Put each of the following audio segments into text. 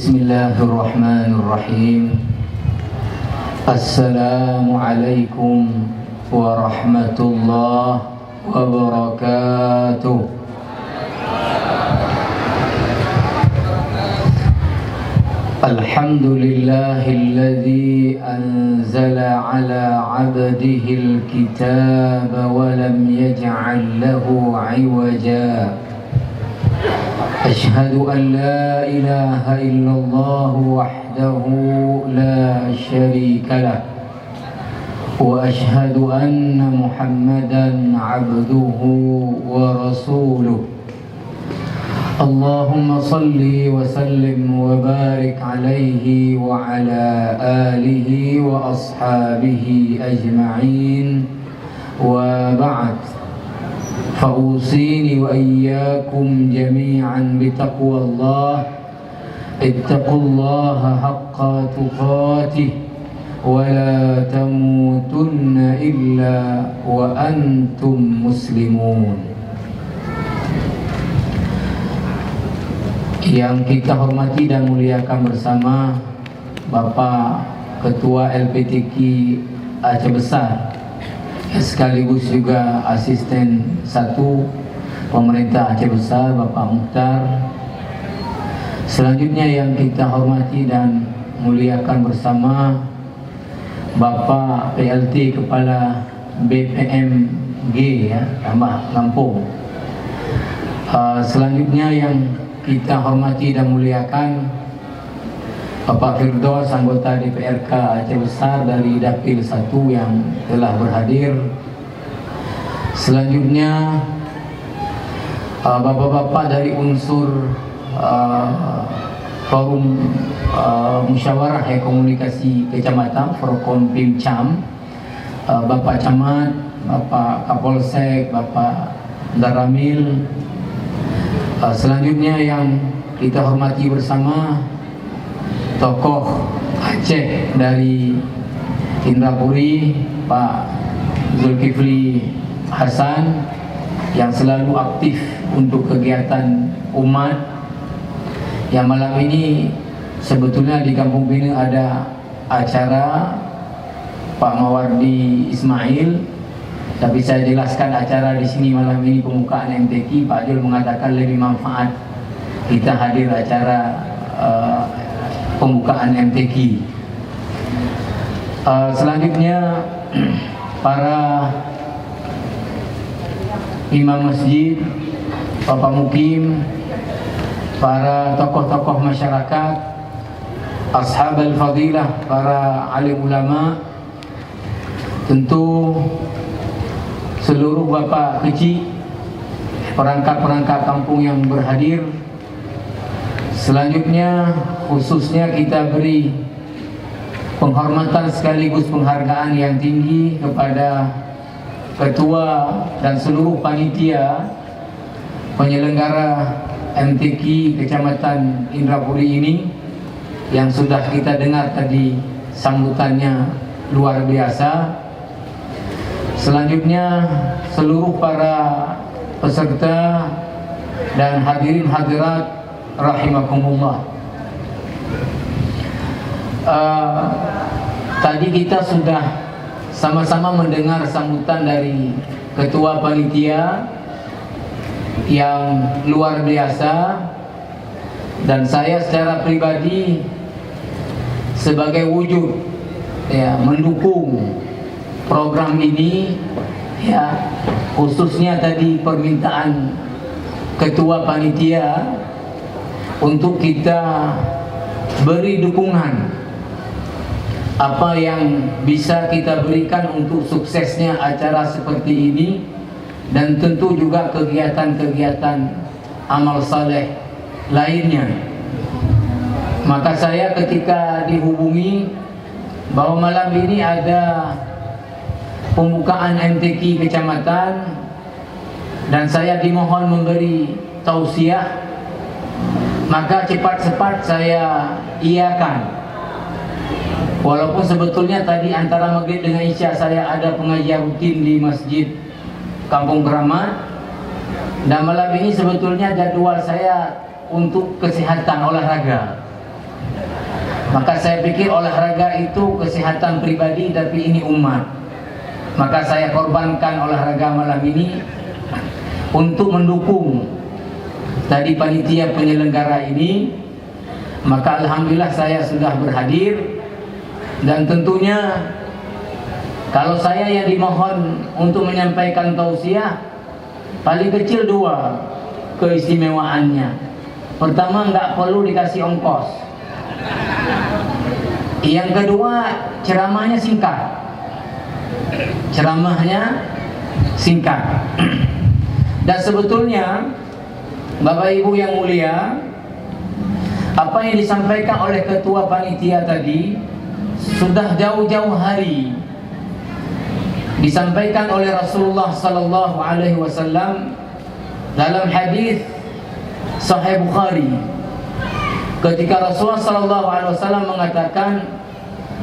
Bismillahirrahmanirrahim. Assalamualaikum warahmatullahi wabarakatuh. Alhamdulillahilladzi anzala ala 'abdihil kitaba wa lam yaj'al lahu 'iwaja. أشهد أن لا إله إلا الله وحده لا شريك له وأشهد أن محمدا عبده ورسوله اللهم صل وسلم وبارك عليه وعلى آله وأصحابه أجمعين وبعد فأوصيني وإياكم جميعا بتقوى الله اتقوا الله حق تقاته ولا تموتن إلا وأنتم مسلمون. Yang kita hormati dan muliakan bersama Bapak Ketua LPTQ Aceh Besar, sekaligus juga asisten 1 pemerintah Aceh Besar Bapak Mukhtar. Selanjutnya yang kita hormati dan muliakan bersama Bapak PLT Kepala BPMG tambah Lampung. Selanjutnya yang kita hormati dan muliakan Bapak Firdaus, anggota DPRK Aceh Besar dari Dapil 1 yang telah berhadir. Selanjutnya bapak-bapak dari unsur forum musyawarah komunikasi kecamatan Forkom Pimcam, Bapak Camat, Bapak Kapolsek, Bapak Daramil. Selanjutnya yang kita hormati bersama tokoh Aceh dari Indrapuri, Pak Zulkifli Hasan, yang selalu aktif untuk kegiatan umat. Yang malam ini sebetulnya di Kampung Bina ada acara Pak Mawardi Ismail, tapi saya jelaskan acara di sini malam ini pembukaan MTQ. Pak Jul mengatakan lebih manfaat kita hadir acara pembukaan MTQ. Selanjutnya para imam masjid, Bapak Mukim, para tokoh-tokoh masyarakat, ashabul fadilah, para alim ulama, tentu seluruh bapak kecil, perangkat-perangkat kampung yang berhadir. Selanjutnya khususnya kita beri penghormatan sekaligus penghargaan yang tinggi kepada ketua dan seluruh panitia penyelenggara MTQ Kecamatan Indrapuri ini yang sudah kita dengar tadi sambutannya luar biasa. Selanjutnya seluruh para peserta dan hadirin hadirat rahimakumullah. Tadi kita sudah sama-sama mendengar sambutan dari ketua panitia yang luar biasa, dan saya secara pribadi sebagai wujud mendukung program ini, khususnya tadi permintaan ketua panitia untuk kita beri dukungan apa yang bisa kita berikan untuk suksesnya acara seperti ini, dan tentu juga kegiatan-kegiatan amal saleh lainnya. Maka saya ketika dihubungi bahwa malam ini ada pembukaan MTQ kecamatan dan saya dimohon memberi tausiah, maka cepat-cepat saya iakan. Walaupun sebetulnya tadi antara maghrib dengan isya saya ada pengajian rutin di Masjid Kampung Keramat, dan malam ini sebetulnya jadwal saya untuk kesehatan olahraga. Maka saya pikir olahraga itu kesehatan pribadi, tapi ini umat. Maka saya korbankan olahraga malam ini untuk mendukung tadi panitia penyelenggara ini. Maka alhamdulillah saya sudah berhadir. Dan tentunya kalau saya yang dimohon untuk menyampaikan tausiah, paling kecil 2 keistimewaannya. Pertama, nggak perlu dikasih ongkos. Yang kedua, ceramahnya singkat. Ceramahnya singkat. Dan sebetulnya Bapak Ibu yang mulia, apa yang disampaikan oleh ketua panitia tadi sudah jauh-jauh hari disampaikan oleh Rasulullah sallallahu alaihi wasallam dalam hadis Sahih Bukhari, ketika Rasulullah sallallahu alaihi wasallam mengatakan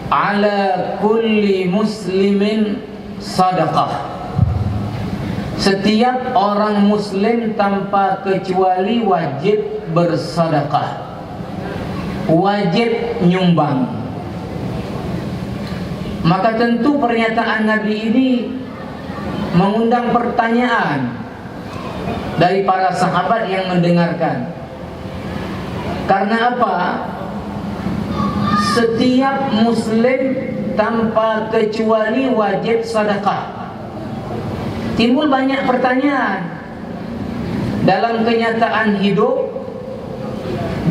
ala kulli muslimin sadaqah, setiap orang muslim tanpa kecuali wajib bersedekah, wajib nyumbang. Maka tentu pernyataan Nabi ini mengundang pertanyaan dari para sahabat yang mendengarkan. Karena apa? Setiap muslim tanpa kecuali wajib sedekah. Timbul banyak pertanyaan dalam kenyataan hidup.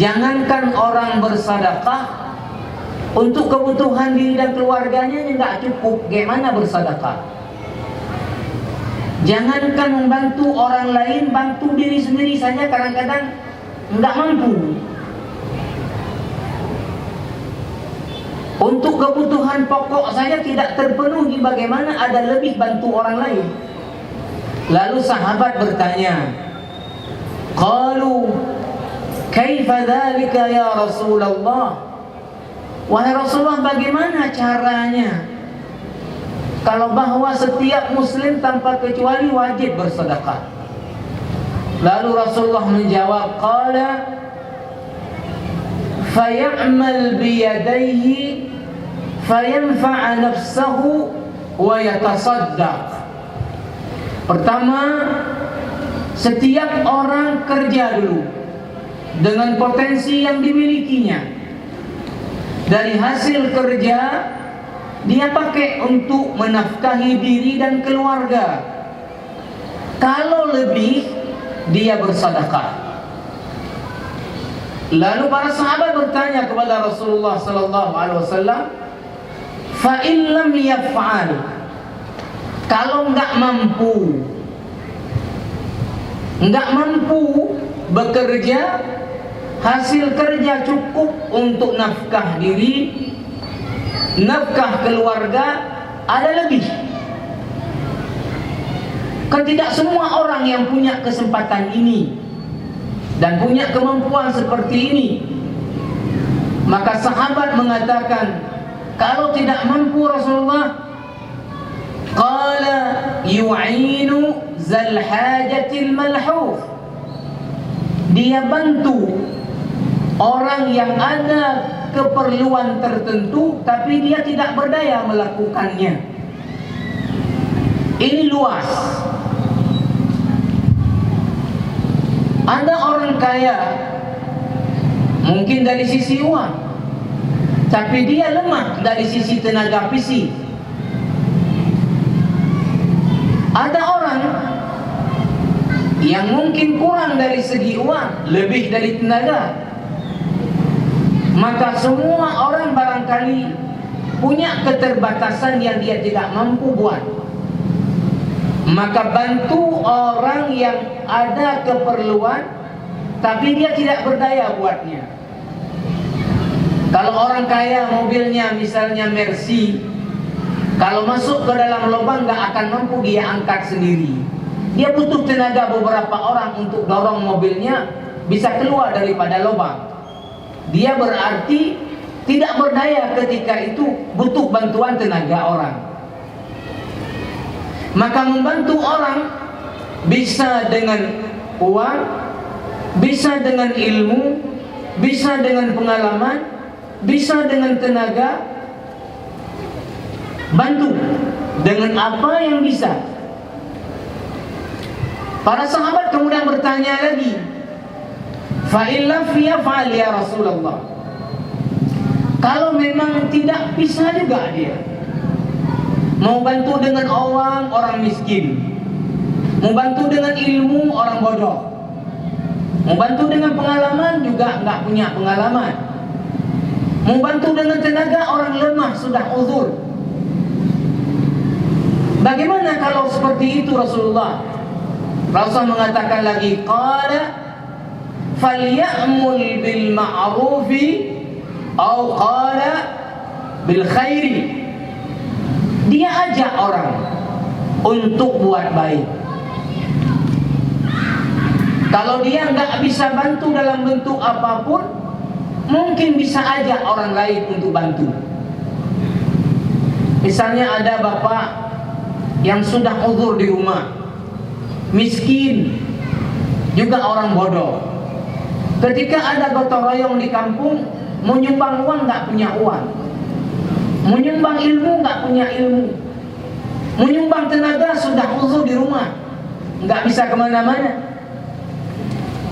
Jangankan orang bersedekah, untuk kebutuhan diri dan keluarganya nggak cukup, gimana bersedekah? Jangankan membantu orang lain, bantu diri sendiri saja kadang-kadang nggak mampu. Untuk kebutuhan pokok saja tidak terpenuhi, bagaimana ada lebih bantu orang lain? Lalu sahabat bertanya, qalu kaifa dzalika ya Rasulullah? Wahai Rasulullah, bagaimana caranya kalau bahwa setiap muslim tanpa kecuali wajib bersedekah? Lalu Rasulullah menjawab, qala fay'amal biyadayhi fayanfa'a nafsahu wa yatasaddaq. Pertama, setiap orang kerja dulu dengan potensi yang dimilikinya. Dari hasil kerja dia pakai untuk menafkahi diri dan keluarga. Kalau lebih, dia bersedekah. Lalu para sahabat bertanya kepada Rasulullah sallallahu alaihi wasallam, fa in lam yaf'al, kalau enggak mampu bekerja, hasil kerja cukup untuk nafkah diri, nafkah keluarga, ada lebih. Kan tidak semua orang yang punya kesempatan ini dan punya kemampuan seperti ini. Maka sahabat mengatakan, kalau tidak mampu Rasulullah, qala yu'inu zal hajatil malhuf, dia bantu orang yang ada keperluan tertentu tapi dia tidak berdaya melakukannya. Ini luas. Ada orang kaya mungkin dari sisi uang, tapi dia lemah dari sisi tenaga fisik. Ada orang yang mungkin kurang dari segi uang, lebih dari tenaga. Maka semua orang barangkali punya keterbatasan yang dia tidak mampu buat. Maka bantu orang yang ada keperluan tapi dia tidak berdaya buatnya. Kalau orang kaya mobilnya misalnya Mercy, kalau masuk ke dalam lubang nggak akan mampu dia angkat sendiri. Dia butuh tenaga beberapa orang untuk dorong mobilnya bisa keluar daripada lubang. Dia berarti tidak berdaya ketika itu, butuh bantuan tenaga orang. Maka membantu orang bisa dengan uang, bisa dengan ilmu, bisa dengan pengalaman, bisa dengan tenaga, bantu dengan apa yang bisa. Para sahabat kemudian bertanya lagi, fa illa fa'al ya Rasulullah. Kalau memang tidak bisa juga dia, mau bantu dengan orang miskin, mau bantu dengan ilmu orang bodoh, mau bantu dengan pengalaman juga nggak punya pengalaman, mau bantu dengan tenaga orang lemah sudah uzur. Bagaimana kalau seperti itu Rasulullah? Rasul mengatakan lagi, qala falya'mul bil ma'rufi atau qala bil khairi. Dia ajak orang untuk buat baik. Kalau dia nggak bisa bantu dalam bentuk apapun, mungkin bisa ajak orang lain untuk bantu. Misalnya ada bapak yang sudah uzur di rumah, miskin, juga orang bodoh. Ketika ada gotong royong di kampung, mau nyumbang uang nggak punya uang, mau nyumbang ilmu nggak punya ilmu, mau nyumbang tenaga sudah uzur di rumah, nggak bisa kemana-mana.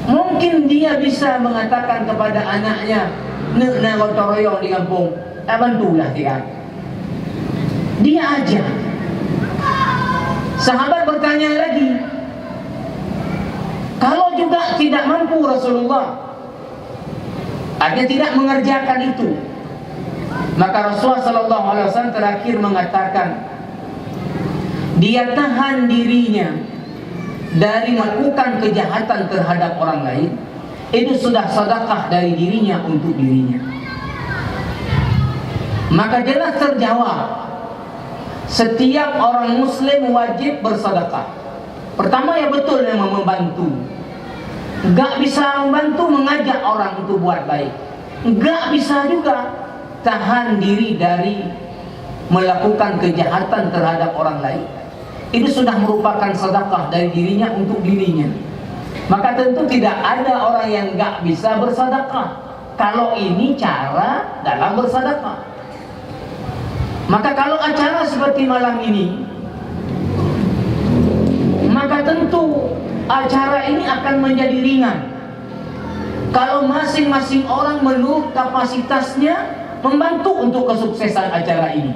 Mungkin dia bisa mengatakan kepada anaknya, "Nak gotong royong di kampung, bantulah dia." Dia aja. Sahabat bertanya lagi, kalau juga tidak mampu Rasulullah, artinya tidak mengerjakan itu, maka Rasulullah SAW terakhir mengatakan, dia tahan dirinya dari melakukan kejahatan terhadap orang lain, itu sudah sedekah dari dirinya untuk dirinya. Maka jelas terjawab, setiap orang muslim wajib bersedekah. Pertama ya betul memang membantu. Enggak bisa membantu mengajak orang untuk buat baik. Enggak bisa juga tahan diri dari melakukan kejahatan terhadap orang lain. Itu sudah merupakan sedekah dari dirinya untuk dirinya. Maka tentu tidak ada orang yang enggak bisa bersedekah kalau ini cara dalam bersedekah. Maka kalau acara seperti malam ini, maka tentu acara ini akan menjadi ringan kalau masing-masing orang menurut kapasitasnya membantu untuk kesuksesan acara ini.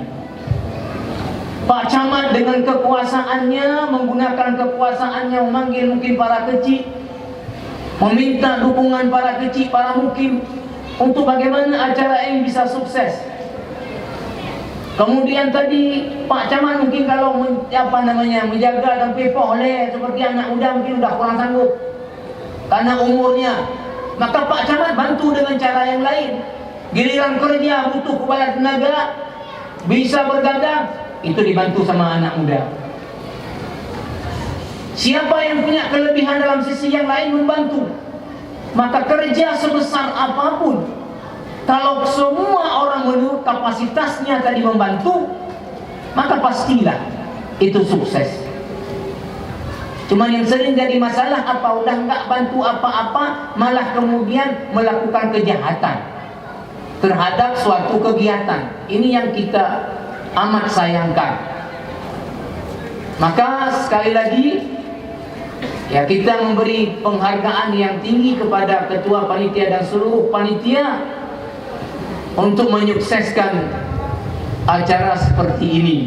Pak Camat dengan kekuasaannya, menggunakan kekuasaannya memanggil mungkin para kecil, meminta dukungan para kecil, para mukim untuk bagaimana acara ini bisa sukses. Kemudian tadi Pak Camat mungkin kalau menjaga dan pepoh seperti anak muda mungkin sudah kurang sanggup karena umurnya, maka Pak Camat bantu dengan cara yang lain. Giliran kerja butuh kepala tenaga, bisa bergadang, itu dibantu sama anak muda. Siapa yang punya kelebihan dalam sisi yang lain membantu. Maka kerja sebesar apapun, kalau semua orang menurut kapasitasnya tadi membantu, maka pastilah itu sukses. Cuma yang sering jadi masalah apa, udah nggak bantu apa-apa, malah kemudian melakukan kejahatan terhadap suatu kegiatan. Ini yang kita amat sayangkan. Maka sekali lagi, ya kita memberi penghargaan yang tinggi kepada ketua panitia dan seluruh panitia untuk menyukseskan acara seperti ini.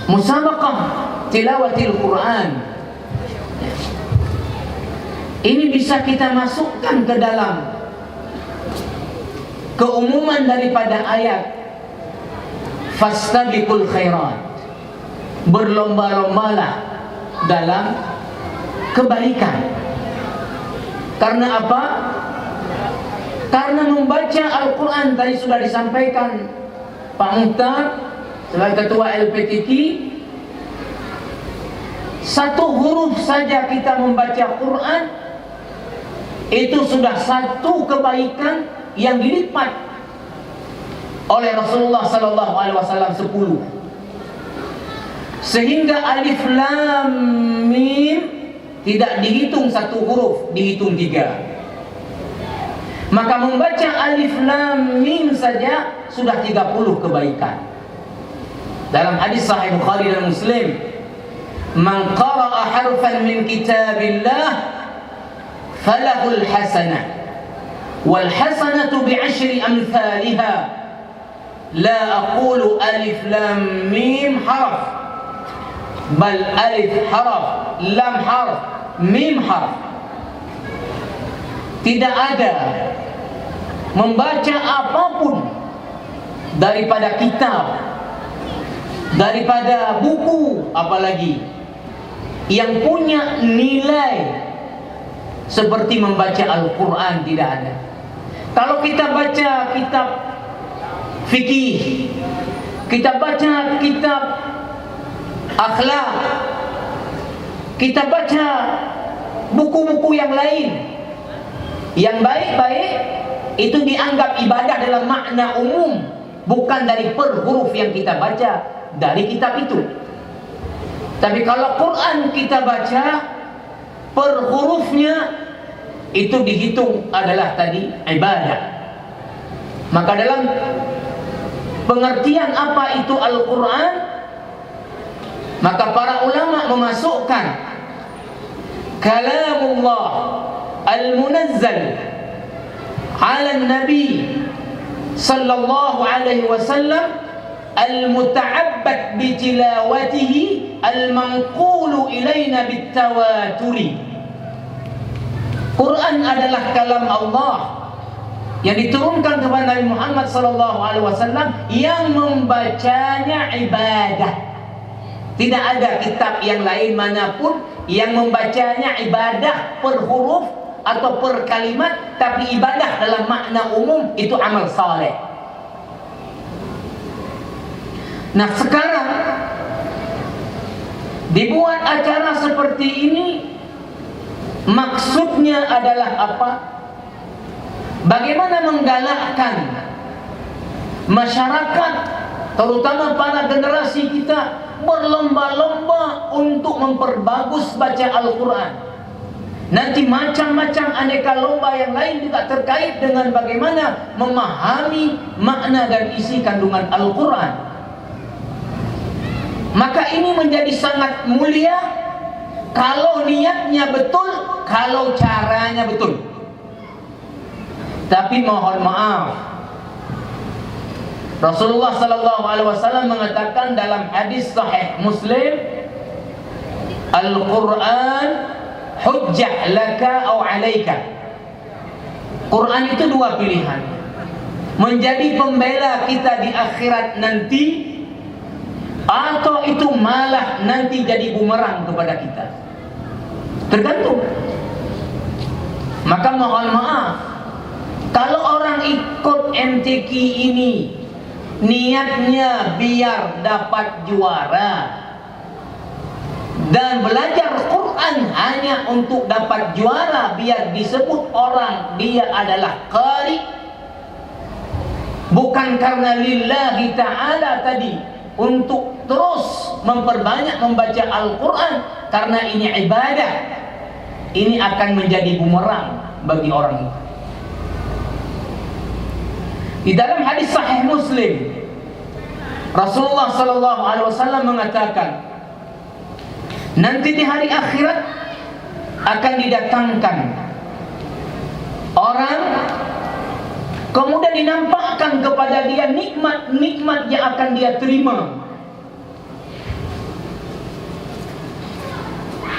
Musabaqah tilawatil Quran, ini bisa kita masukkan ke dalam keumuman daripada ayat fastabiqul khairat, berlomba-lombalah dalam kebaikan. Karena apa? Karena membaca Al-Quran tadi sudah disampaikan Pak Muhtar sebagai ketua LPTQ, satu huruf saja kita membaca Quran itu sudah satu kebaikan yang dilipat oleh Rasulullah SAW 10. Sehingga alif lam mim tidak dihitung satu huruf, dihitung 3. Maka membaca alif lam mim saja sudah 30 kebaikan. Dalam hadis sahih Bukhari dan Muslim, man qara'a harfan min kitabillah falahul hasanah wal hasanatu bi'ashri amthaliha la aqulu alif lam mim harf bal alif harf lam harf mim harf. Tidak ada membaca apapun daripada kitab, daripada buku apalagi, yang punya nilai seperti membaca Al-Quran. Tidak ada. Kalau kita baca kitab fikih, kita baca kitab akhlak, kita baca buku-buku yang lain yang baik-baik, itu dianggap ibadah dalam makna umum, bukan dari per huruf yang kita baca dari kitab itu. Tapi kalau Quran kita baca per hurufnya, itu dihitung adalah tadi ibadah. Maka dalam pengertian apa itu Al-Quran, maka para ulama memasukkan kalamullah al-munazzal ala nabi sallallahu alaihi wasallam al-muta'abbad bi tilawatihi al-manqulu ilaina bit-tawaturi. Quran adalah kalam Allah yang diturunkan kepada Nabi Muhammad sallallahu alaihi wasallam, yang membacanya ibadah. Tidak ada kitab yang lain manapun yang membacanya ibadah per huruf atau per kalimat, tapi ibadah dalam makna umum itu amal saleh. Nah, sekarang dibuat acara seperti ini, maksudnya adalah apa? Bagaimana menggalakkan masyarakat, terutama para generasi kita, berlomba-lomba untuk memperbagus baca Al-Quran. Nanti macam-macam aneka lomba yang lain juga terkait dengan bagaimana memahami makna dan isi kandungan Al-Quran. Maka ini menjadi sangat mulia kalau niatnya betul, kalau caranya betul. Tapi mohon maaf, Rasulullah sallallahu alaihi wasallam mengatakan dalam hadis sahih Muslim, Al-Quran hujjah laka au alaika. Quran itu dua pilihan: menjadi pembela kita di akhirat nanti, atau itu malah nanti jadi bumerang kepada kita. Tergantung. Maka mohon maaf, kalau orang ikut MTQ ini niatnya biar dapat juara dan belajar Quran hanya untuk dapat juara, biar disebut orang dia adalah qari, bukan karena lillahi ta'ala tadi, untuk terus memperbanyak membaca Al-Quran karena ini ibadah, ini akan menjadi bumerang bagi orang itu. Di dalam hadis sahih Muslim, Rasulullah sallallahu alaihi wasallam mengatakan, nanti di hari akhirat akan didatangkan orang, kemudian dinampakkan kepada dia nikmat-nikmat yang akan dia terima.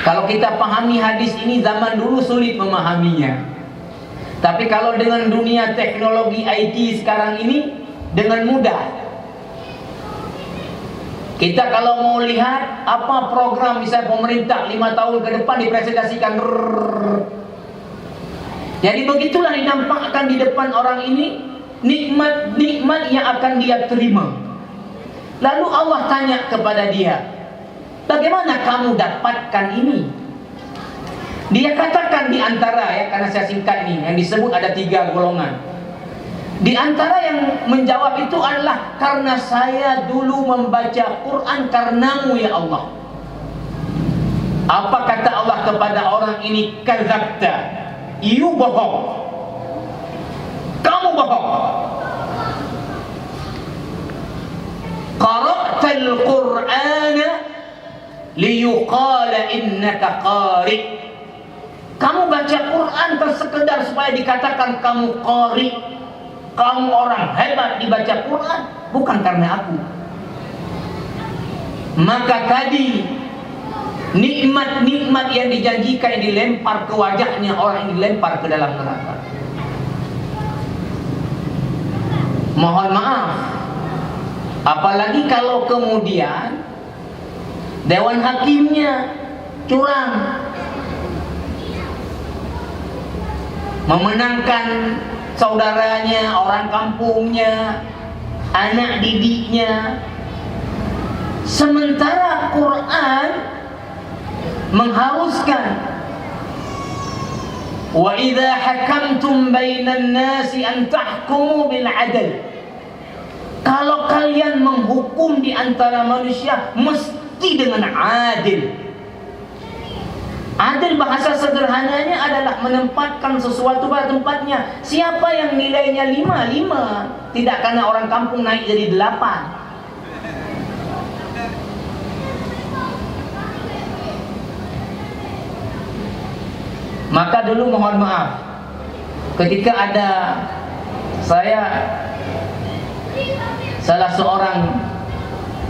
Kalau kita pahami hadis ini, zaman dulu sulit memahaminya. Tapi kalau dengan dunia teknologi IT sekarang ini, dengan mudah. Kita kalau mau lihat apa program bisa pemerintah 5 tahun ke depan dipresentasikan. Jadi begitulah dinampakkan di depan orang ini nikmat-nikmat yang akan dia terima. Lalu Allah tanya kepada dia, bagaimana kamu dapatkan ini? Dia katakan di antara, ya, karena saya singkat ini, yang disebut ada 3 golongan. Di antara yang menjawab itu adalah, karena saya dulu membaca Quran karenamu ya Allah. Apa kata Allah kepada orang ini? Kadzabta, you bohong. kamu bohong. Qara'tal Qur'ana liyuqala innaka qari. Kamu baca Quran sekedar supaya dikatakan kamu qari, kamu orang hebat dibaca Quran, bukan karena aku. Maka tadi nikmat-nikmat yang dijanjikan dilempar ke wajahnya orang yang dilempar ke dalam neraka. Mohon maaf, apalagi kalau kemudian dewan hakimnya curang, memenangkan saudaranya, orang kampungnya, anak didiknya. Sementara Quran mengharuskan, wa idza hakamtum bainan nasi an tahkumu bil adl. Kalau kalian menghukum di antara manusia mesti dengan adil. Adil bahasa sederhananya adalah menempatkan sesuatu pada tempatnya. Siapa yang nilainya 5, tidak karena orang kampung naik jadi 8. Maka dulu mohon maaf, ketika ada salah seorang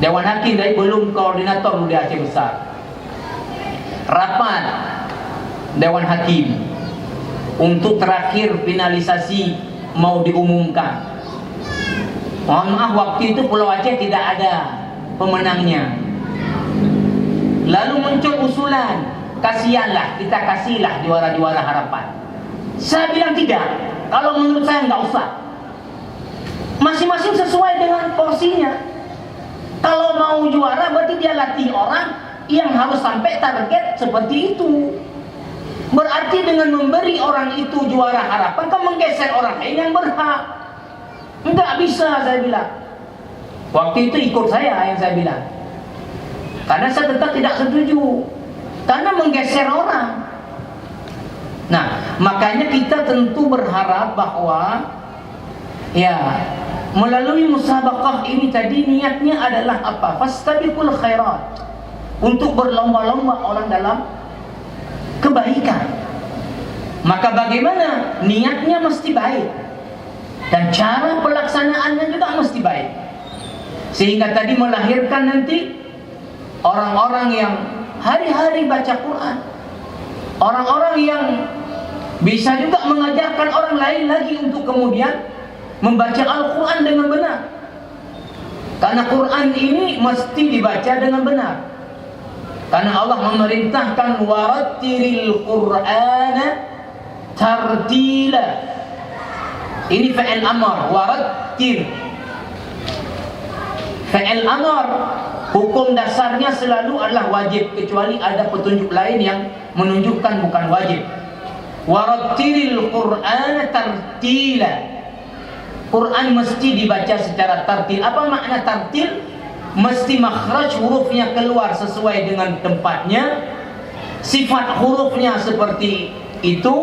dewan hakim dari belum koordinator di Aceh Besar, rapat dewan hakim untuk terakhir finalisasi mau diumumkan. Mohon maaf, waktu itu Pulau Aceh tidak ada pemenangnya. Lalu muncul usulan, kasihanlah, kita kasihlah juara-juara harapan. Saya bilang tidak, kalau menurut saya nggak usah. Masing-masing sesuai dengan porsinya. Kalau mau juara berarti dia latih orang yang harus sampai target seperti itu. Berarti dengan memberi orang itu juara harapan, kan menggeser orang lain yang berhak. Nggak bisa, saya bilang. Waktu itu ikut saya yang saya bilang, karena saya tetap tidak setuju. Karena menggeser orang. Nah, makanya kita tentu berharap bahwa melalui musabaqah ini tadi niatnya adalah apa? Fastabiqul khairat. Untuk berlomba-lomba orang dalam kebaikan. Maka bagaimana? Niatnya mesti baik. Dan cara pelaksanaannya juga mesti baik. Sehingga tadi melahirkan nanti orang-orang yang hari-hari baca Quran, orang-orang yang bisa juga mengajarkan orang lain lagi untuk kemudian membaca Al-Quran dengan benar. Karena Quran ini mesti dibaca dengan benar. Karena Allah memerintahkan warattilil Qur'ana tartila. Ini fi'il amar, warattil. Fi'il amar, hukum dasarnya selalu adalah wajib, kecuali ada petunjuk lain yang menunjukkan bukan wajib. Warattilil Qur'ana tartila. Quran mesti dibaca secara tartil. Apa makna tartil? Mesti makhraj hurufnya keluar sesuai dengan tempatnya, sifat hurufnya seperti itu,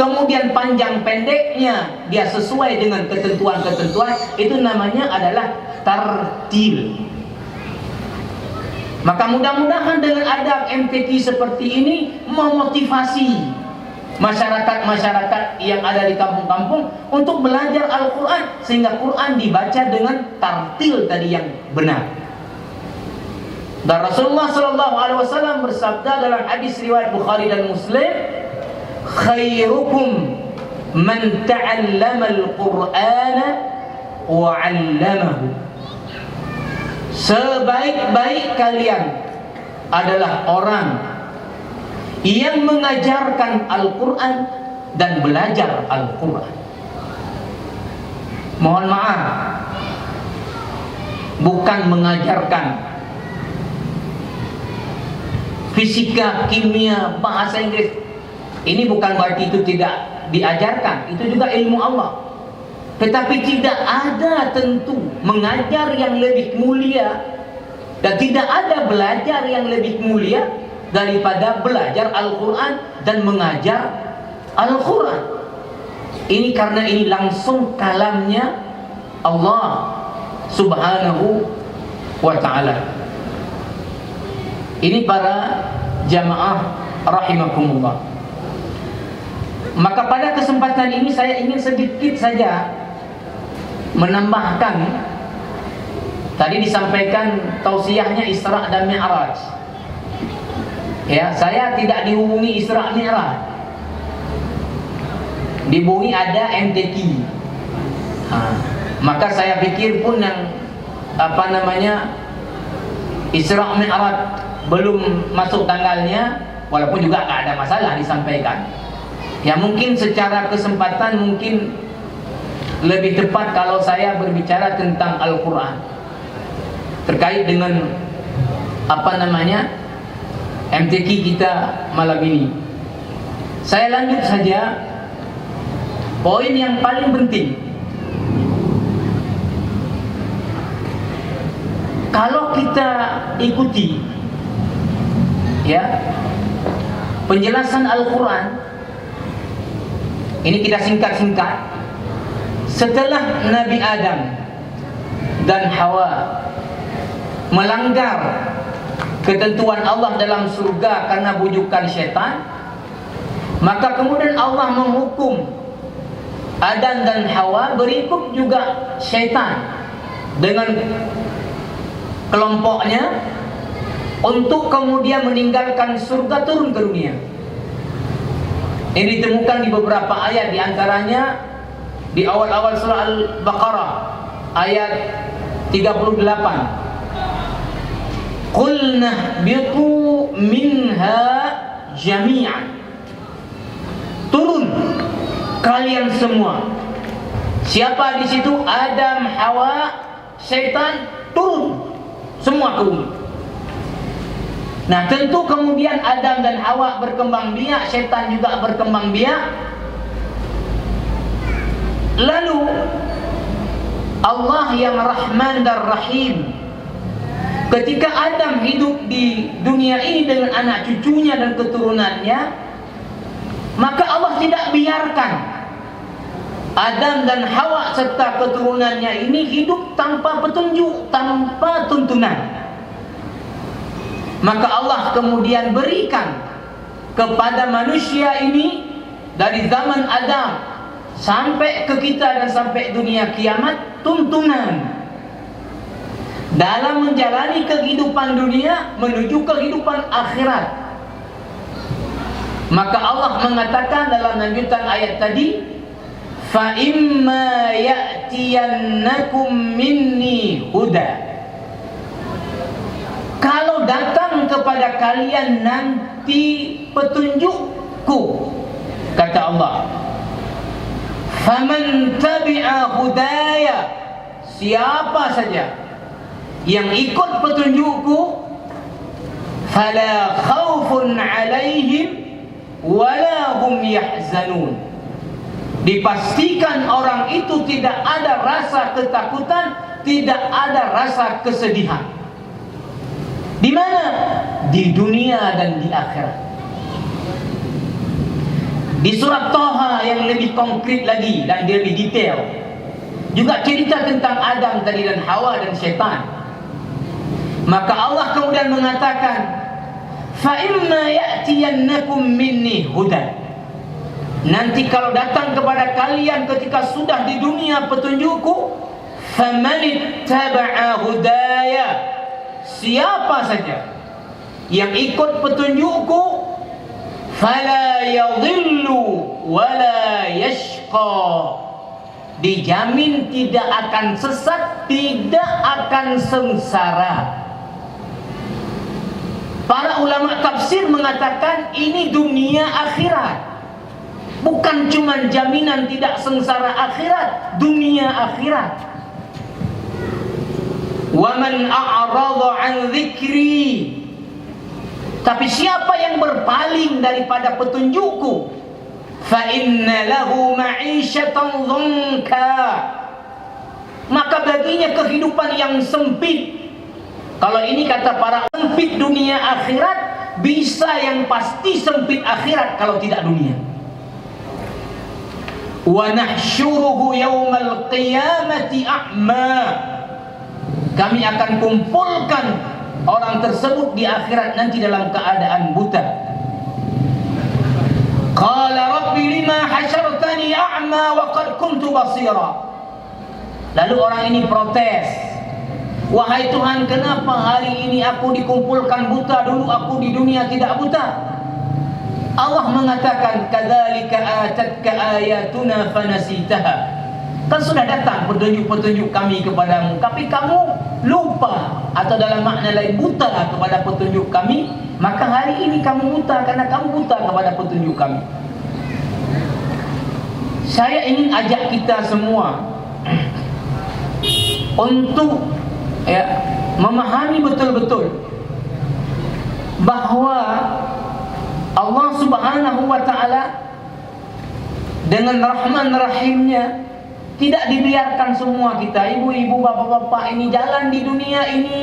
kemudian panjang pendeknya dia sesuai dengan ketentuan-ketentuan. Itu namanya adalah tartil. Maka mudah-mudahan dengan adab MTQ seperti ini memotivasi masyarakat-masyarakat yang ada di kampung-kampung untuk belajar Al-Quran, sehingga Quran dibaca dengan tartil tadi yang benar. Dan Rasulullah SAW bersabda dalam hadis riwayat Bukhari dan Muslim, khairukum man ta'allama al-Qur'ana wa 'allamahu. Sebaik-baik kalian adalah orang yang mengajarkan Al-Quran dan belajar Al-Quran. Mohon maaf, bukan mengajarkan fisika, kimia, bahasa Inggris. Ini bukan berarti itu tidak diajarkan, itu juga ilmu Allah. Tetapi tidak ada tentu mengajar yang lebih mulia, dan tidak ada belajar yang lebih mulia daripada belajar Al-Quran dan mengajar Al-Quran. Ini karena ini langsung kalamnya Allah Subhanahu wa ta'ala. Ini para jamaah rahimakumullah. Maka pada kesempatan ini saya ingin sedikit saja menambahkan. Tadi disampaikan tausiahnya Isra dan Mi'raj. Ya, saya tidak dihubungi Isra Mi'raj. Dihubungi ada MTQ. Maka saya pikir pun yang Isra Mi'raj belum masuk tanggalnya, walaupun juga tak ada masalah disampaikan. Ya, mungkin secara kesempatan mungkin lebih tepat kalau saya berbicara tentang Al-Quran terkait dengan MTQ kita malam ini. Saya lanjut saja. Poin yang paling penting, kalau kita ikuti penjelasan Al-Quran, ini kita singkat-singkat. Setelah Nabi Adam dan Hawa melanggar ketentuan Allah dalam surga karena bujukan syaitan, maka kemudian Allah menghukum Adam dan Hawa, berikut juga syaitan dengan kelompoknya untuk kemudian meninggalkan surga, turun ke dunia. Ini ditemukan di beberapa ayat, di antaranya di awal-awal surah Al-Baqarah ayat 38. Qulna bitu minha jami'an. Turun kalian semua. Siapa di situ? Adam, Hawa, syaitan, turun semua ke bumi. Nah, tentu kemudian Adam dan Hawa berkembang biak, syaitan juga berkembang biak. Lalu Allah yang Rahman dan Rahim, ketika Adam hidup di dunia ini dengan anak cucunya dan keturunannya, maka Allah tidak biarkan Adam dan Hawa serta keturunannya ini hidup tanpa petunjuk, tanpa tuntunan. Maka Allah kemudian berikan kepada manusia ini dari zaman Adam sampai ke kita dan sampai dunia kiamat tuntunan dalam menjalani kehidupan dunia menuju kehidupan akhirat. Maka Allah mengatakan dalam lanjutan ayat tadi, fa imma ya'tiyannakum minni huda. Kalau datang kepada kalian nanti petunjukku, kata Allah, faman tabi'a hudaya, siapa saja yang ikut petunjukku, fala khaufun alaihim wala hum yahzanun. Dipastikan orang itu tidak ada rasa ketakutan, tidak ada rasa kesedihan. Di mana? Di dunia dan di akhirat. Di surat Thaha yang lebih konkret lagi dan dia lebih detail, juga cerita tentang Adam tadi dan Hawa dan syaitan. Maka Allah kemudian mengatakan, fa imma ya'tiyannakum minni hudan. Nanti kalau datang kepada kalian ketika sudah di dunia petunjukku, famanittaba'a hudaya, siapa saja yang ikut petunjukku, fala yadhillu wala yashqa, dijamin tidak akan sesat, tidak akan sengsara. Para ulama tafsir mengatakan ini dunia akhirat, bukan cuma jaminan tidak sengsara akhirat, dunia akhirat. Wa man a'rada 'an dzikri, tapi siapa yang berpaling daripada petunjukku, fa inna lahu ma'isyatan dhanka, maka baginya kehidupan yang sempit. Kalau ini kata para sempit dunia akhirat, bisa yang pasti sempit akhirat kalau tidak dunia. wa nahsyuruhu yaumal qiyamati a'ma. Kami akan kumpulkan orang tersebut di akhirat nanti dalam keadaan buta. Qala rabbi lima hasyartani a'ma wa qad kuntu basira. Lalu orang ini protes, wahai Tuhan, kenapa hari ini aku dikumpulkan buta, dulu aku di dunia tidak buta? Allah mengatakan, kadzalika atatka ayatuna fanasitaha. Kan sudah datang petunjuk-petunjuk kami kepadamu, tapi kamu lupa, atau dalam makna lain buta kepada petunjuk kami. Maka hari ini kamu buta karena kamu buta kepada petunjuk kami. Saya ingin ajak kita semua untuk memahami betul-betul bahawa Allah Subhanahu wa ta'ala dengan Rahman Rahimnya tidak dibiarkan semua kita, ibu-ibu, bapak-bapak ini jalan di dunia ini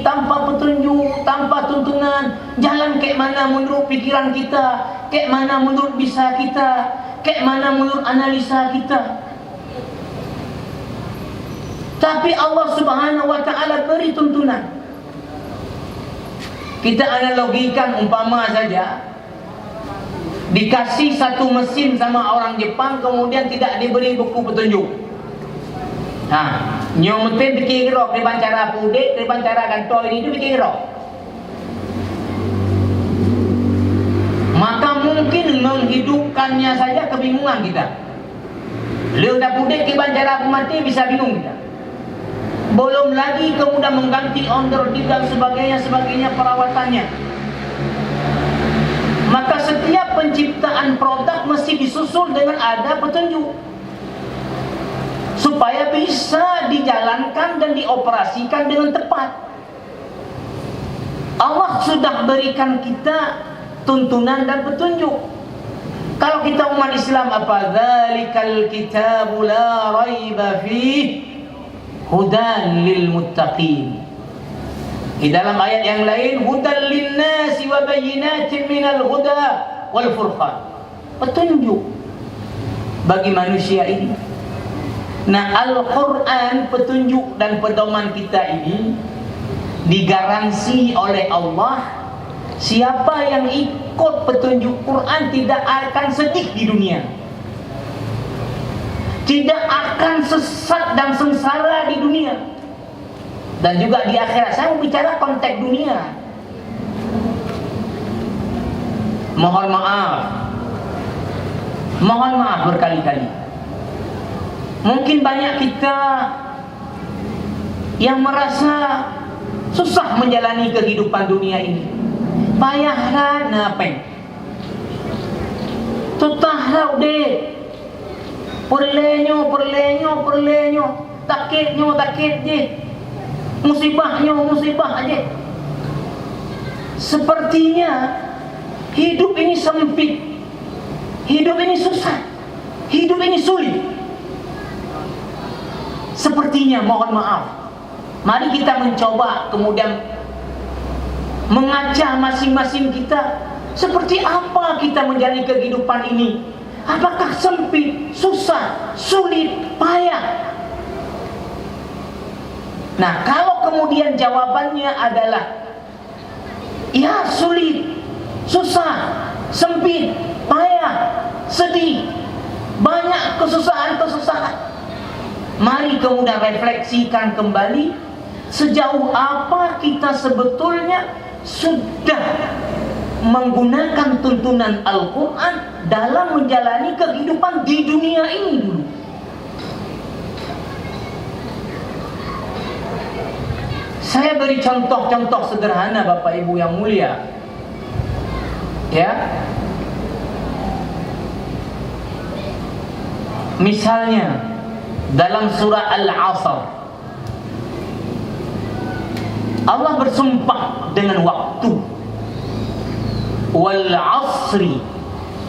tanpa petunjuk, tanpa tuntunan. Jalan kayak mana menurut pikiran kita, kayak mana menurut bisa kita, kayak mana menurut analisa kita. Tapi Allah Subhanahu wa ta'ala beri tuntunan. Kita analogikan umpama saja, dikasih satu mesin sama orang Jepang, kemudian tidak diberi buku petunjuk. Nyo mesin bikin gerok, di cara pudik, di cara kantor ini itu bikin gerok. Maka mungkin menghidupkannya saja kebingungan kita. Lu dah pudik, di cara mati bisa bingung kita. Belum lagi kemudian mengganti onderdil dan sebagainya perawatannya. Maka setiap penciptaan produk mesti disusul dengan ada petunjuk, supaya bisa dijalankan dan dioperasikan dengan tepat. Allah sudah berikan kita tuntunan dan petunjuk. Kalau kita umat Islam, apa? Dzalikal kitabu la raiba fihi hudan lil muttaqin. Di dalam ayat yang lain, hudan linnasi wa bayyinatin minal huda wal furqan. Petunjuk bagi manusia ini. Nah, Al-Quran, petunjuk dan pedoman kita ini digaransi oleh Allah. Siapa yang ikut petunjuk Quran tidak akan sedih di dunia, tidak akan sesat dan sengsara di dunia, dan juga di akhirat. Saya mau bicara konteks dunia. Mohon maaf berkali-kali. Mungkin banyak kita yang merasa susah menjalani kehidupan dunia ini. Payahlah napeng, tutahlah udah, perlenyo, takit je, musibah aja. Sepertinya hidup ini sempit, hidup ini susah, hidup ini sulit. Sepertinya, mohon maaf. Mari kita mencoba kemudian mengaca masing-masing kita, seperti apa kita menjalani kehidupan ini. Apakah sempit, susah, sulit, payah? Nah, kalau kemudian jawabannya adalah ya sulit, susah, sempit, payah, sedih, banyak kesusahan, mari kemudian refleksikan kembali sejauh apa kita sebetulnya sudah menggunakan tuntunan Al-Quran dalam menjalani kehidupan di dunia ini dulu. Saya beri contoh-contoh sederhana Bapak Ibu yang mulia. Ya. Misalnya dalam surah Al-Asr, Allah bersumpah dengan waktu. Wal 'asri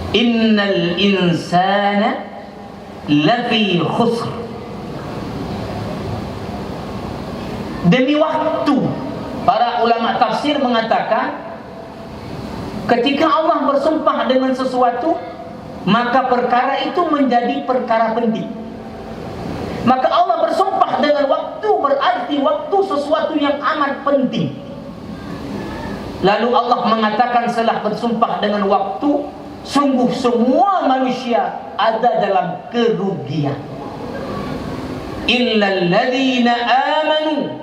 innal insana lafi khusr. Demi waktu, para ulama tafsir mengatakan ketika Allah bersumpah dengan sesuatu, maka perkara itu menjadi perkara penting. Maka Allah bersumpah dengan waktu, berarti waktu sesuatu yang amat penting. Lalu Allah mengatakan setelah bersumpah dengan waktu, sungguh semua manusia ada dalam kerugian. Illal ladzina amanu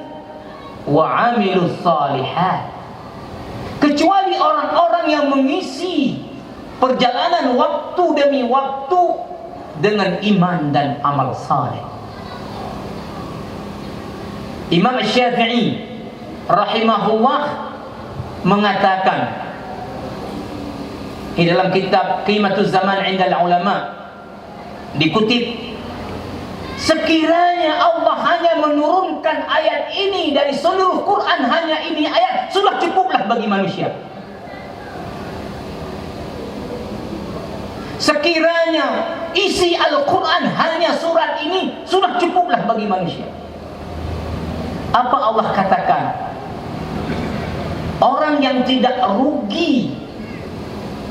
wa 'amilus shalihat. Kecuali orang-orang yang mengisi perjalanan waktu demi waktu dengan iman dan amal saleh. Imam Syafi'i rahimahullah mengatakan di dalam kitab Qimatuz Zaman 'inda ulama, dikutip, sekiranya Allah hanya menurunkan ayat ini dari seluruh Quran, hanya ini ayat, sudah cukuplah bagi manusia. Sekiranya isi Al-Quran hanya surat ini, sudah cukuplah bagi manusia. Apa Allah katakan? Orang yang tidak rugi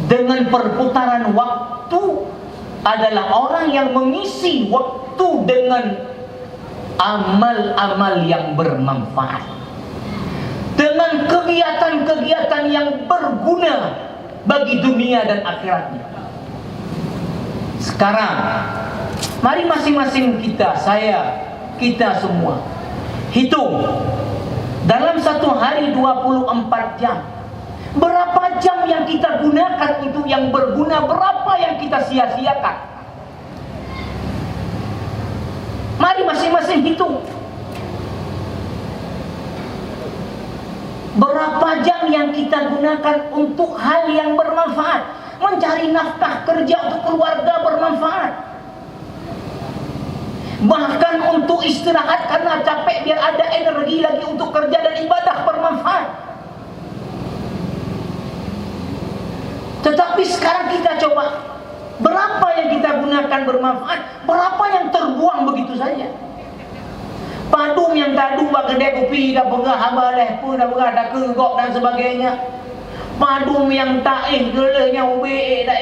dengan perputaran waktu adalah orang yang mengisi waktu dengan amal-amal yang bermanfaat, dengan kegiatan-kegiatan yang berguna bagi dunia dan akhiratnya. Sekarang mari masing-masing kita, kita semua hitung dalam satu hari 24 jam, berapa jam yang kita gunakan untuk yang berguna, berapa yang kita sia-siakan. Mari masing-masing hitung. Berapa jam yang kita gunakan untuk hal yang bermanfaat, mencari nafkah, kerja untuk keluarga bermanfaat, bahkan untuk istirahat karena capek biar ada energi lagi untuk kerja dan ibadah bermanfaat. Tetapi sekarang kita coba, berapa yang kita gunakan bermanfaat, berapa yang terbuang begitu saja. Padum yang tadu bak kedai kopi dah pegah habaleh pun dah pegah dah kegok dan sebagainya. Padum yang tak gelenya ube tak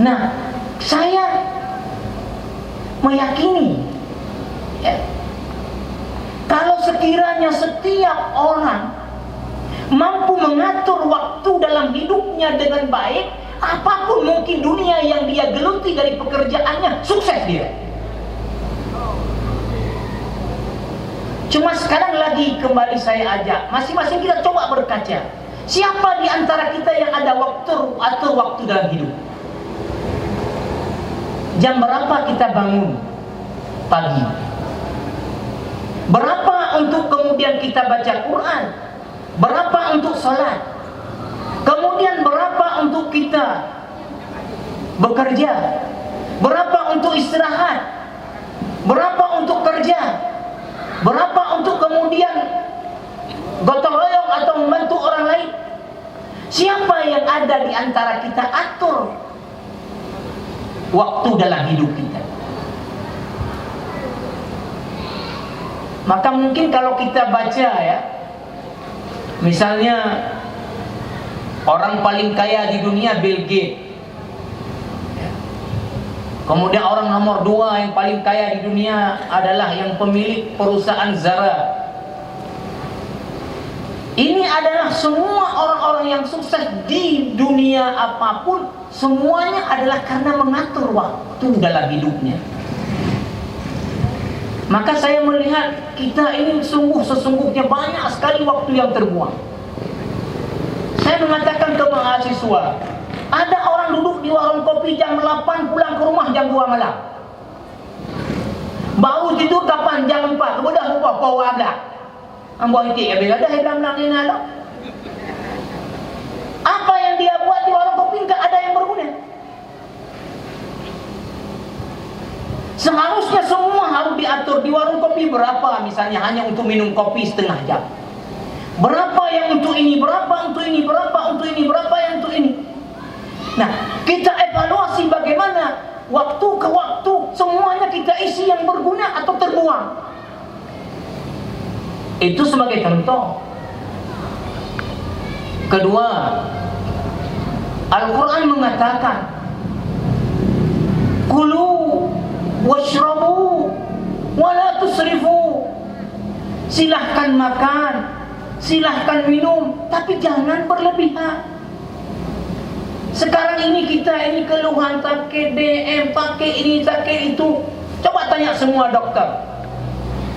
Nah, saya meyakini ya, kalau sekiranya setiap orang mampu mengatur waktu dalam hidupnya dengan baik, apapun mungkin dunia yang dia geluti dari pekerjaannya, sukses dia. Cuma sekarang lagi kembali saya ajak masing-masing kita coba berkaca, siapa di antara kita yang ada atur waktu dalam hidup? Jam berapa kita bangun pagi? Berapa untuk kemudian kita baca Quran? Berapa untuk salat? Kemudian berapa untuk kita bekerja? Berapa untuk istirahat? Berapa untuk kerja? Berapa untuk kemudian gotong royong atau membantu orang lain? Siapa yang ada di antara kita atur waktu dalam hidup kita? Maka mungkin kalau kita baca ya, misalnya orang paling kaya di dunia Bill Gates, kemudian orang nomor 2 yang paling kaya di dunia adalah yang pemilik perusahaan Zara. Ini adalah semua orang-orang yang sukses di dunia apapun, semuanya adalah karena mengatur waktu dalam hidupnya. Maka saya melihat kita ini sesungguhnya banyak sekali waktu yang terbuang. Saya mengatakan ke mahasiswa, ada orang duduk di warung kopi jam 8, pulang ke rumah jam 2 malam. Baru tidur kapan? Jam 4. Kemudian lupa kau ada. Ambo itu ya bila dah hilang ni nalo. Apa yang dia buat di warung kopi enggak ada yang berguna. Seharusnya semua harus diatur. Di warung kopi berapa misalnya hanya untuk minum kopi setengah jam. Berapa yang untuk ini, berapa untuk ini, berapa untuk ini, berapa yang untuk ini. Nah, kita evaluasi bagaimana waktu ke waktu semuanya kita isi yang berguna atau terbuang. Itu sebagai contoh. Kedua, Al-Quran mengatakan, kulu washrabu wala tusrifu. Silahkan makan, silahkan minum, tapi jangan berlebihan. Sekarang ini kita ini keluhan sakit DM, pakai ini, sakit itu. Coba tanya semua dokter.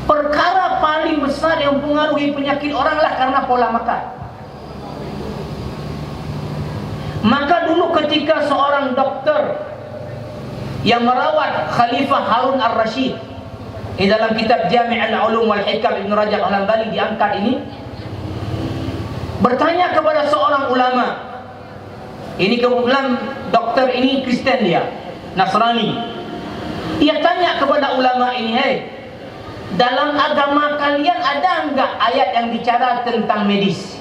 Perkara paling besar yang mempengaruhi penyakit orang lah karena pola makan. Maka dulu ketika seorang dokter yang merawat Khalifah Harun Ar-Rasyid, di dalam kitab Jami' al-Ulum wal Hikam Ibn Rajab Al-Hambali diangkat ini, bertanya kepada seorang ulama. Ini kebetulan dokter ini Kristen, dia Nasrani. Dia tanya kepada ulama ini, "Hei, dalam agama kalian ada enggak ayat yang bicara tentang medis?"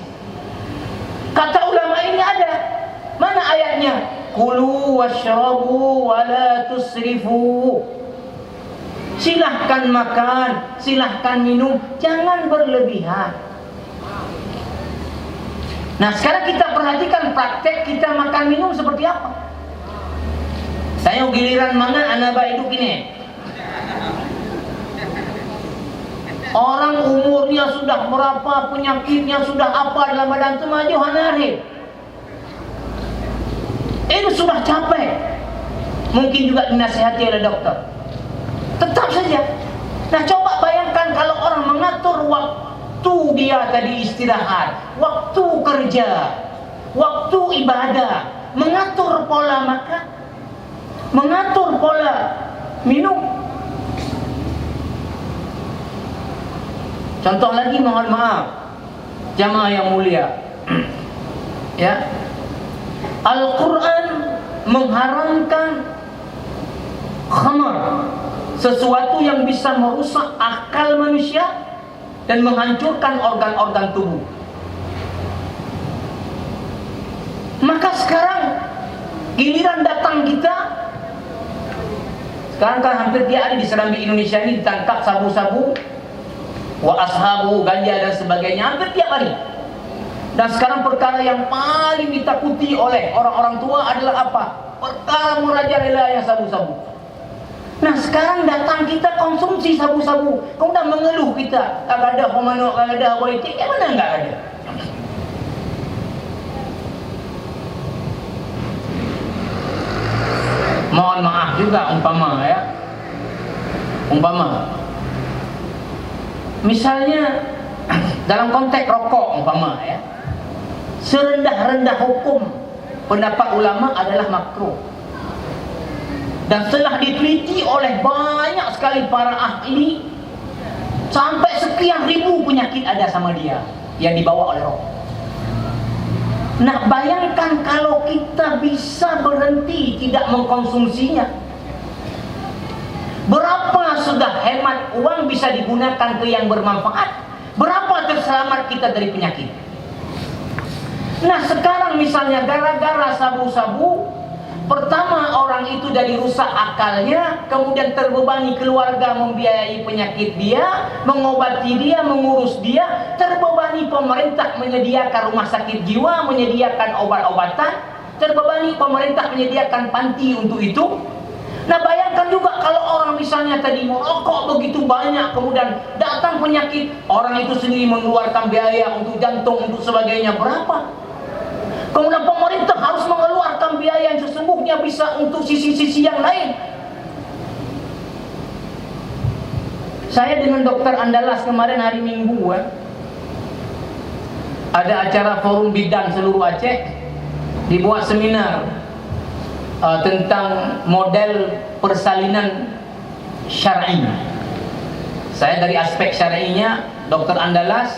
Kata ulama ini, ada. Mana ayatnya? Kulu washrabu wala tusrifu. Silahkan makan, silahkan minum, jangan berlebihan. Nah, sekarang kita perhatikan praktek kita makan minum seperti apa. Saya giliran mangan anak hidup ini. Orang umurnya sudah berapa, penyakitnya sudah apa dalam badan itu maju hanari. Ini sudah capek. Mungkin juga dinasihati oleh dokter. Tetap saja. Nah, coba bayangkan kalau orang mengatur waktu dia tadi istirahat, waktu kerja, waktu ibadah, mengatur pola makan, mengatur pola minum. Contoh lagi, mohon maaf, jamaah yang mulia, ya, Al-Quran mengharamkan khamar, sesuatu yang bisa merusak akal manusia dan menghancurkan organ-organ tubuh. Maka sekarang giliran datang kita, sekarang kan hampir tiap hari di Serambi Indonesia ini ditangkap sabu-sabu, wa ashabu, ganja dan sebagainya, hampir tiap hari. Dan sekarang perkara yang paling ditakuti oleh orang-orang tua adalah apa? Perkara merajalela yang sabu-sabu. Nah, sekarang datang kita konsumsi sabu-sabu, kemudian mengeluh kita, kagak ada homano, kagak ada waitik, mana enggak ada. Mohon maaf juga umpama, ya. Umpama misalnya dalam konteks rokok umpama, ya, serendah-rendah hukum pendapat ulama adalah makruh. Dan setelah diteliti oleh banyak sekali para ahli, sampai sekian ribu penyakit ada sama dia yang dibawa oleh rokok. Nah, bayangkan kalau kita bisa berhenti tidak mengkonsumsinya, berapa sudah hemat uang bisa digunakan ke yang bermanfaat, berapa terselamat kita dari penyakit. Nah, sekarang misalnya gara-gara sabu-sabu, pertama orang itu jadi rusak akalnya, kemudian terbebani keluarga membiayai penyakit dia, mengobati dia, mengurus dia, terbebani pemerintah menyediakan rumah sakit jiwa, menyediakan obat-obatan, terbebani pemerintah menyediakan panti untuk itu. Nah, bayangkan juga kalau orang misalnya tadi merokok begitu banyak, kemudian datang penyakit, orang itu sendiri mengeluarkan biaya untuk jantung, untuk sebagainya, berapa? Kemudian pemerintah harus mengeluarkan biaya yang sesungguhnya bisa untuk sisi-sisi yang lain. Saya dengan Dr. Andalas kemarin hari Minggu, ada acara forum bidan seluruh Aceh, dibuat seminar tentang model persalinan syar'i. Saya dari aspek syar'inya, Dr. Andalas,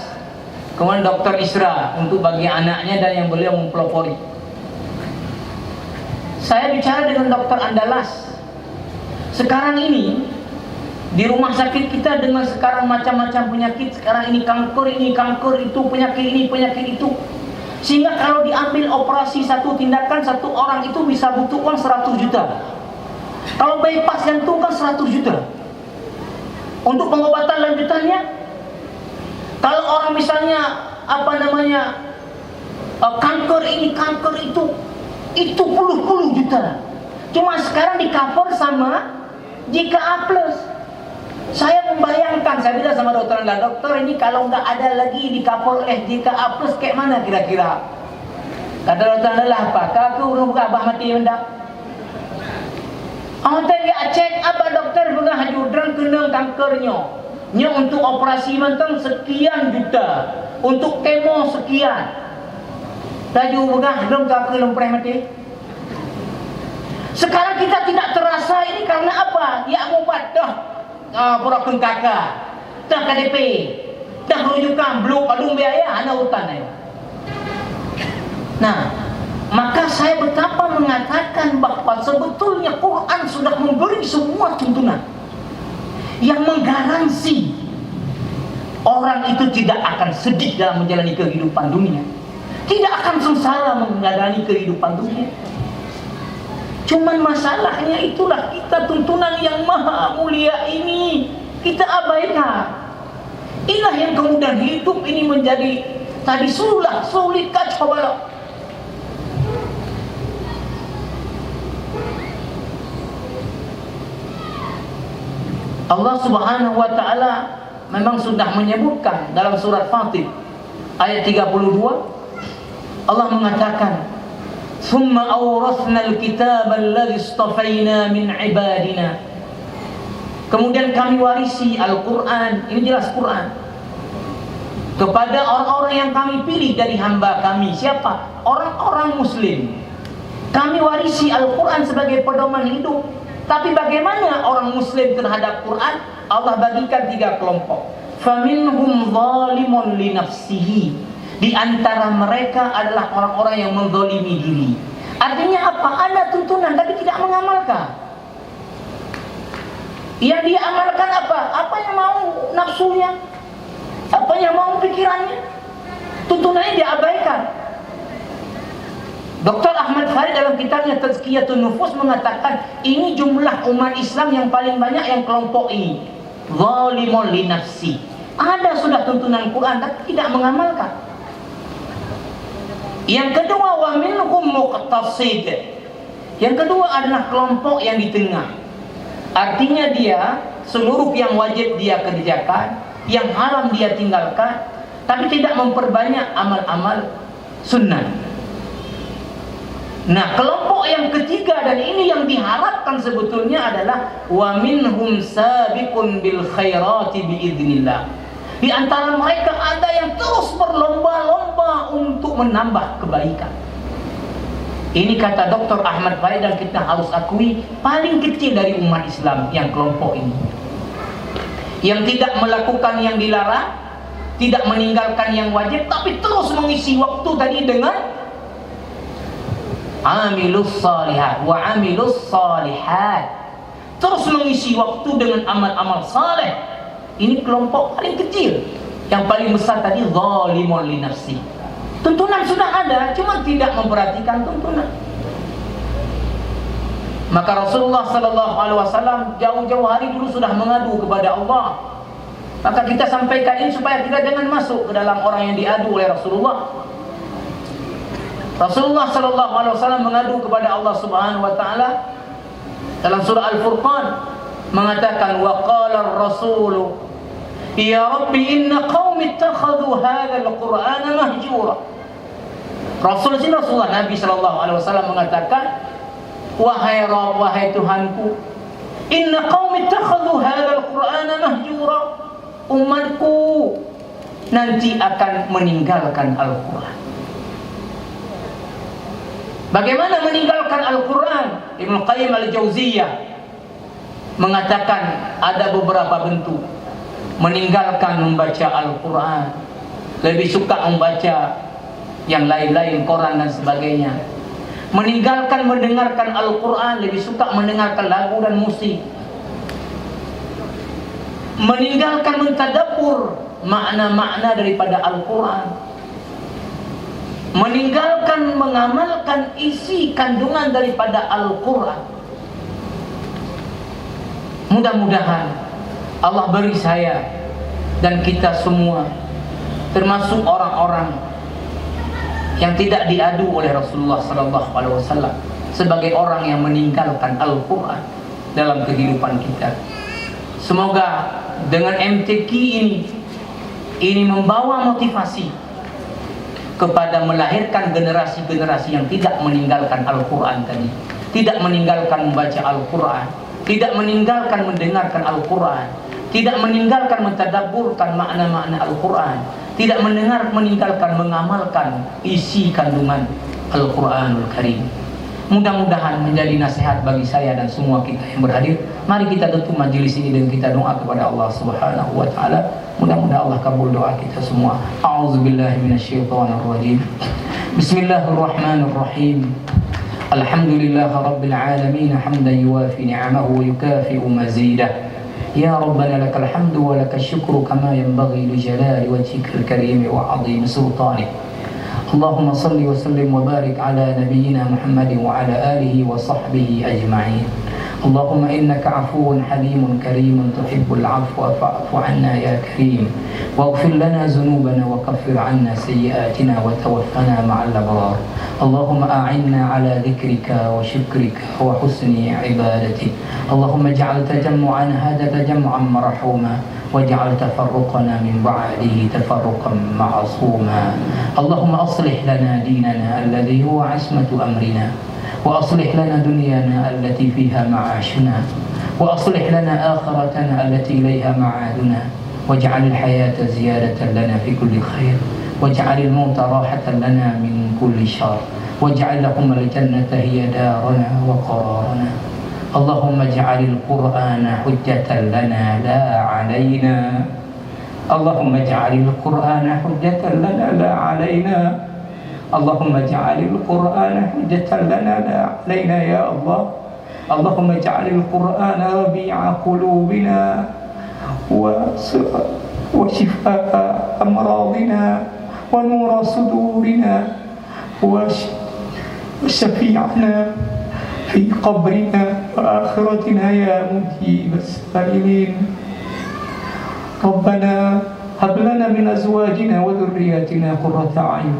kemudian Dr. Isra untuk bagian anaknya dan yang beliau mempelopori. Saya bicara dengan Dr. Andalas. Sekarang ini di rumah sakit kita dengan sekarang macam-macam penyakit, sekarang ini kanker itu, penyakit ini, penyakit itu. Sehingga kalau diambil operasi satu tindakan, satu orang itu bisa butuh uang 100 juta. Kalau bypass jantung kan 100 juta. Untuk pengobatan lanjutannya, kalau orang misalnya kanker ini, kanker Itu puluh-puluh juta. Cuma sekarang di cover sama JKA Plus. Saya membayangkan, saya bilang sama dokter, dokter ini kalau nggak ada lagi di cover oleh JKA Plus kayak mana kira-kira? Kata dokter, lah apa? Aku belum abah mati hendak. Dia cek apa dokter pernah hajudran kena kankernya. Nya untuk operasi mentang sekian juta, untuk kemo sekian. Laju begah belum kakak lempres mati. Sekarang kita tidak terasa ini karena apa? Ya ubat dah pura-pura kakak, dah KDP, dah rujukan belum padung biaya, ada hutan ayo. Nah, maka saya betapa mengatakan bahwa sebetulnya Quran sudah memberi semua tuntunan yang menggaransi orang itu tidak akan sedih dalam menjalani kehidupan dunia, tidak akan sengsara menjalani kehidupan dunia. Cuman masalahnya itulah kita tuntunan yang maha mulia ini kita abaikan. Inilah yang kemudian hidup ini menjadi tadi sulit kacau balau. Allah Subhanahu wa taala memang sudah menyebutkan dalam surat Fatir ayat 32, Allah mengatakan, "Tsumma awrathna al-kitaba alladhi istafaina min ibadina." Kemudian kami warisi Al-Qur'an, ini jelas Quran, kepada orang-orang yang kami pilih dari hamba kami. Siapa? Orang-orang muslim. Kami warisi Al-Qur'an sebagai pedoman hidup. Tapi bagaimana orang muslim terhadap Quran? Allah bagikan 3 kelompok. Faminhum zalimun li nafsihi. Di antara mereka adalah orang-orang yang menzalimi diri. Artinya apa? Ada tuntunan tapi tidak mengamalkan. Yang dia amalkan apa? Apa yang mau nafsunya? Apa yang mau pikirannya? Tuntunannya dia abaikan. Dr. Ahmad Farid dalam kitabnya Tazkiyatun Nufus mengatakan ini jumlah umat Islam yang paling banyak yang kelompok ini, zalimun li nafsi. Ada sudah tuntunan Quran tapi tidak mengamalkan. Yang kedua, wa minhum muqtasid. Yang kedua adalah kelompok yang di tengah. Artinya dia seluruh yang wajib dia kerjakan, yang haram dia tinggalkan, tapi tidak memperbanyak amal-amal sunnah. Nah, kelompok yang ketiga dan ini yang diharapkan sebetulnya adalah wa minhum sabiqun bil khairati biidznillah. Di antara mereka ada yang terus berlomba-lomba untuk menambah kebaikan. Ini kata Dr. Ahmad Farid dan kita harus akui paling kecil dari umat Islam yang kelompok ini. Yang tidak melakukan yang dilarang, tidak meninggalkan yang wajib, tapi terus mengisi waktu tadi dengan amilus salihat wa amilus salihat, terus mengisi waktu dengan amal-amal saleh. Ini kelompok paling kecil. Yang paling besar tadi zalimun li nafsi. Tuntunan sudah ada, cuma tidak memperhatikan tuntunan. Maka Rasulullah sallallahu alaihi wasallam jauh-jauh hari dulu sudah mengadu kepada Allah. Maka kita sampaikan ini supaya kita jangan masuk ke dalam orang yang diadu oleh Rasulullah. Rasulullah sallallahu alaihi wasallam mengadu kepada Allah Subhanahu wa taala dalam surah Al-Furqan mengatakan, wa qala ar-rasul ya rabbi inna qaumi ittakhadhu hadzal qur'ana mahjura. Rasulullah Nabi sallallahu alaihi wasallam mengatakan, wahai Rabb, wahai Tuhanku, inna qaumi ittakhadhu hadzal qur'ana mahjura. Umatku nanti akan meninggalkan Al-Qur'an. Bagaimana meninggalkan Al-Quran? Ibnu Qayyim Al-Jauziyah mengatakan ada beberapa bentuk meninggalkan membaca Al-Quran. Lebih suka membaca yang lain-lain, koran dan sebagainya. Meninggalkan mendengarkan Al-Quran, lebih suka mendengarkan lagu dan musik. Meninggalkan mentadabbur makna-makna daripada Al-Quran. Meninggalkan mengamalkan isi kandungan daripada Al-Quran. Mudah-mudahan Allah beri saya dan kita semua termasuk orang-orang yang tidak diadu oleh Rasulullah sallallahu alaihi wasallam sebagai orang yang meninggalkan Al-Qur'an dalam kehidupan kita. Semoga dengan MTQ ini membawa motivasi kepada melahirkan generasi-generasi yang tidak meninggalkan Al-Qur'an tadi, tidak meninggalkan membaca Al-Qur'an, tidak meninggalkan mendengarkan Al-Qur'an, tidak meninggalkan mentadabburkan makna-makna Al-Qur'an, tidak meninggalkan mengamalkan isi kandungan Al-Qur'anul Karim. Mudah-mudahan menjadi nasihat bagi saya dan semua kita yang berhadir. Mari kita tutup majelis ini dengan kita doa kepada Allah Subhanahu wa taala. Mudah-mudahan Allah kabul doa kita semua. A'udzubillahi minasyaitonirrajim. Bismillahirrahmanirrahim. Alhamdulillahirabbil alamin hamdan yuwafi ni'amahu wa yukafi'u mazidah. يا ربنا لك الحمد ولك الشكر كما ينبغي لجلال وجهك الكريم وعظيم سلطانك. اللهم صل وسلم وبارك على نبينا محمد وعلى آله وصحبه أجمعين. اللهم إنك عفو حليم كريم تحب العفو فاعف عنا يا كريم واغفر لنا ذنوبنا وكفر عنا سيئاتنا وتوفنا مع الأبرار. اللهم أعنا على ذكرك وشكرك وحسن عبادتك. اللهم اجعل تجمعنا هذا تجمعا مرحوما واجعل تفرقنا من بعده تفرقا معصوما. اللهم أصلح لنا ديننا الذي هو عصمة أمرنا وأصلح لنا دنيانا التي فيها معاشنا وأصلح لنا آخرتنا التي إليها معادنا واجعل الحياة زيادة لنا في كل خير واجعل الموت راحة لنا من كل شر واجعل لهم الجنة هي دارنا وقرارنا. اللهم اجعل القرآن حجة لنا لا علينا. اللهم اجعل القرآن حجة لنا لا علينا. اللهم اجعل القرآن حجة لنا لا علينا يا الله. اللهم اجعل القرآن ربيع قلوبنا وشفاء أمراضنا ونور صدورنا وشفيعنا في قبرنا وآخرتنا يا مجيب السائلين. ربنا هب لنا من أزواجنا وذرياتنا قرة أعين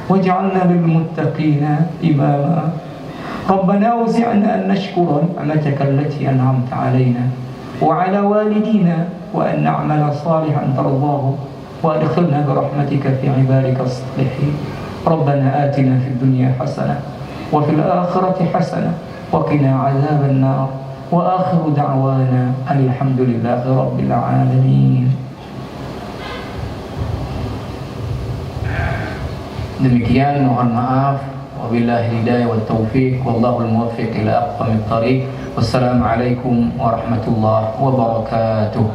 واجعلنا للمتقين إماما. ربنا أوزعنا أن نشكر نعمتك التي أنعمت علينا وعلى والدينا وأن نعمل صالحا ترضاه وأدخلنا برحمتك في عبادك الصالحين. ربنا آتنا في الدنيا حسنة وفي الآخرة حسنة وقنا عذاب النار وآخر دعوانا أن الحمد لله رب العالمين. Demikian, mohon maaf. Wabillahi hidayah wa taufiq wallahul muwaffiq ila aqwamit thariq. Wassalamualaikum warahmatullahi wabarakatuh.